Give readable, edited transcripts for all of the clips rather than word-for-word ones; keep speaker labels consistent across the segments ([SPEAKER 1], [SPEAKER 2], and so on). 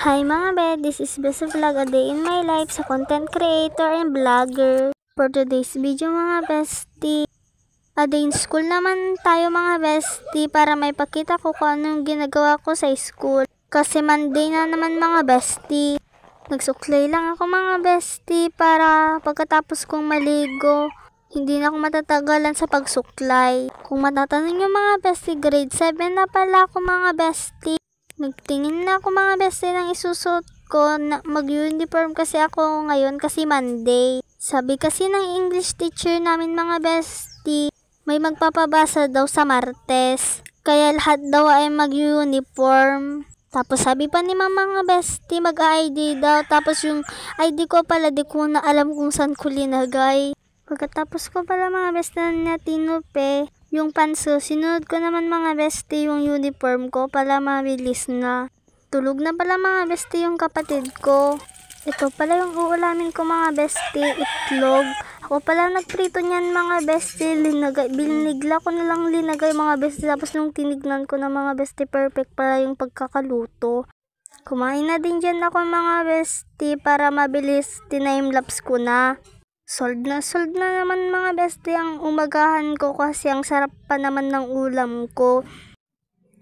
[SPEAKER 1] Hi mga bed, this is Best Vlog, a day in my life sa content creator and vlogger. For today's video mga bestie, a day in school naman tayo mga bestie para may pakita ko kung anong ginagawa ko sa school. Kasi Monday na naman mga bestie. Nagsuklay lang ako mga bestie para pagkatapos kong maligo, hindi na ako matatagalan sa pagsuklay. Kung matatanong nyo mga bestie, grade 7 na pala ako mga bestie. Nagtingin na ako mga bestie ng isusot ko, mag-uniform kasi ako ngayon kasi Monday. Sabi kasi ng English teacher namin mga bestie, may magpapabasa daw sa Martes. Kaya lahat daw ay mag-uniform. Tapos sabi pa ni mama mga bestie, mag-ID daw. Tapos yung ID ko pala, di ko na alam kung saan ko linagay. Pagkatapos ko pala mga bestie na tinupe yung panso, sinunod ko naman mga bestie yung uniform ko pala mabilis na. Tulog na pala mga bestie yung kapatid ko. Ito pala yung uulamin ko mga bestie, itlog. Ako pala nagprito niyan mga bestie, binigla ko na lang linagay mga bestie. Tapos nung tinignan ko na mga bestie, perfect pala yung pagkakaluto. Kumain na din dyan ako mga bestie para mabilis, time-lapse ko na. Sold na naman mga bestie ang umagahan ko kasi ang sarap pa naman ng ulam ko.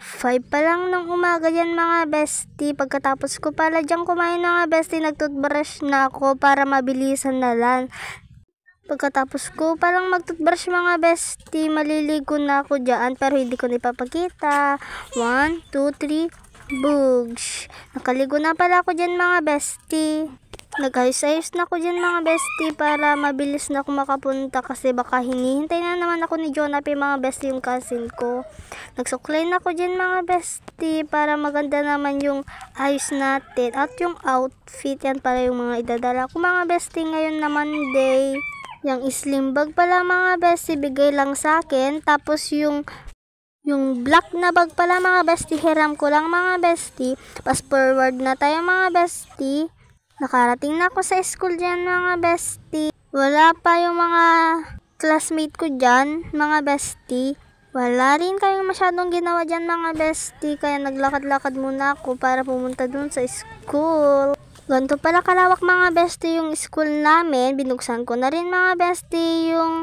[SPEAKER 1] 5 pa lang ng umaga yan mga bestie. Pagkatapos ko pala dyan kumain mga bestie, nagtoothbrush na ako para mabilisan na lang. Pagkatapos ko palang magtoothbrush mga bestie, maliligo na ako dyan pero hindi ko nipapakita. 1, 2, 3, bugs. Nakaligo na pala ako dyan mga bestie. Nag-ayos-ayos na ako dyan mga bestie para mabilis na ako makapunta kasi baka hinihintay na naman ako ni Jonapi mga bestie yung cousin ko. Nagsuklay na ako dyan mga bestie para maganda naman yung ayos natin at yung outfit. Yan pala yung mga idadala ko mga bestie ngayon na Monday. Yung slim bag pala mga bestie, bigay lang sa akin. Tapos yung black na bag pala mga bestie, hiram ko lang mga bestie. Fast forward na tayo mga bestie. Nakarating na ako sa school dyan mga bestie. Wala pa yung mga classmate ko dyan mga bestie. Wala rin kayong masyadong ginawa dyan mga bestie. Kaya naglakad-lakad muna ako para pumunta dun sa school. Ganito pala kalawak mga bestie yung school namin. Binuksan ko na rin mga bestie yung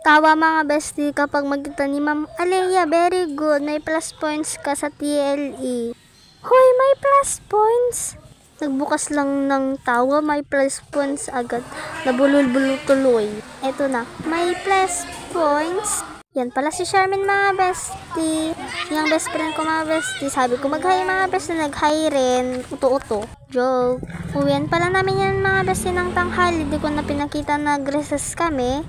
[SPEAKER 1] tawa mga bestie kapag magkita ni Ma'am Alea. Very good. May plus points ka sa TLE. Hoy, may plus points! Nagbukas lang ng tawa, may plus points agad. Nabulol-bulol tuloy. Eto na, may plus points. Yan pala si Charmin mga bestie. Yung best friend ko mga bestie. Sabi ko mag-hi mga bestie, nag-hi rin. Uto-uto. Joke. Uwian pala namin yan mga bestie ng tanghali. Di ko na pinakita nag-recess kami.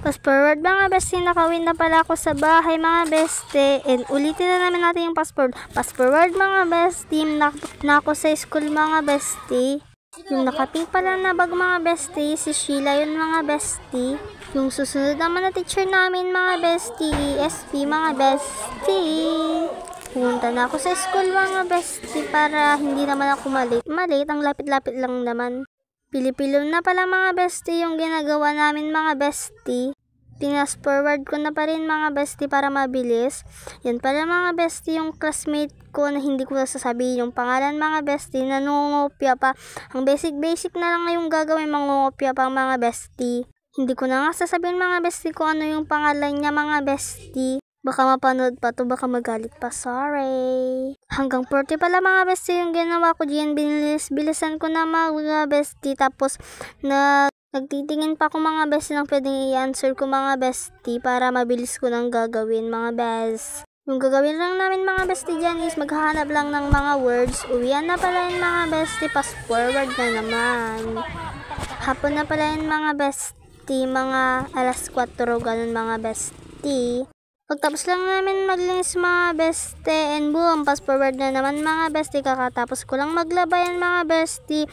[SPEAKER 1] Fast forward mga bestie, nakawin na pala ako sa bahay mga bestie. And ulitin na namin natin yung passport. Fast forward mga bestie, na ako sa school mga bestie. Yung nakapink pala na bag mga bestie, si Sheila yun mga bestie. Yung susunod naman na teacher namin mga bestie, ESP mga bestie. Pumunta na ako sa school mga bestie para hindi naman ako malate, ang lapit-lapit lang naman. Pili-pilo na pala mga bestie yung ginagawa namin mga bestie. Pinas forward ko na pa rin mga bestie para mabilis. Yan pala mga bestie yung classmate ko na hindi ko nasasabihin yung pangalan mga bestie. Nangungopia pa. Ang basic na lang yung gagawin, mangungopia pa mga bestie. Hindi ko na nga sasabihin mga bestie kung ano yung pangalan niya mga bestie. Baka mapanood pa to, baka magalit pa. Sorry. Hanggang 40 pala mga bestie yung ginawa ko diyan. Bilisan ko na mga bestie. Tapos nagtitingin pa ako mga bestie ng pwedeng i-answer ko mga bestie para mabilis ko nang gagawin mga best. Yung gagawin lang namin mga bestie dyan is maghahanap lang ng mga words. Uwian na pala yun mga bestie. Fast forward na naman. Hapon na pala yun mga bestie. Mga alas 4 ganun mga bestie. Pagtapos lang namin maglinis mga bestie and boom, fast forward na naman mga bestie. Kakatapos ko lang maglabayan mga bestie.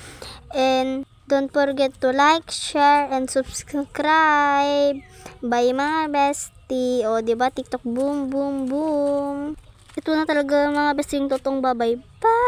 [SPEAKER 1] And don't forget to like, share, and subscribe. Bye mga bestie. O diba TikTok boom boom boom. Ito na talaga mga bestie yung totoong babay. Bye!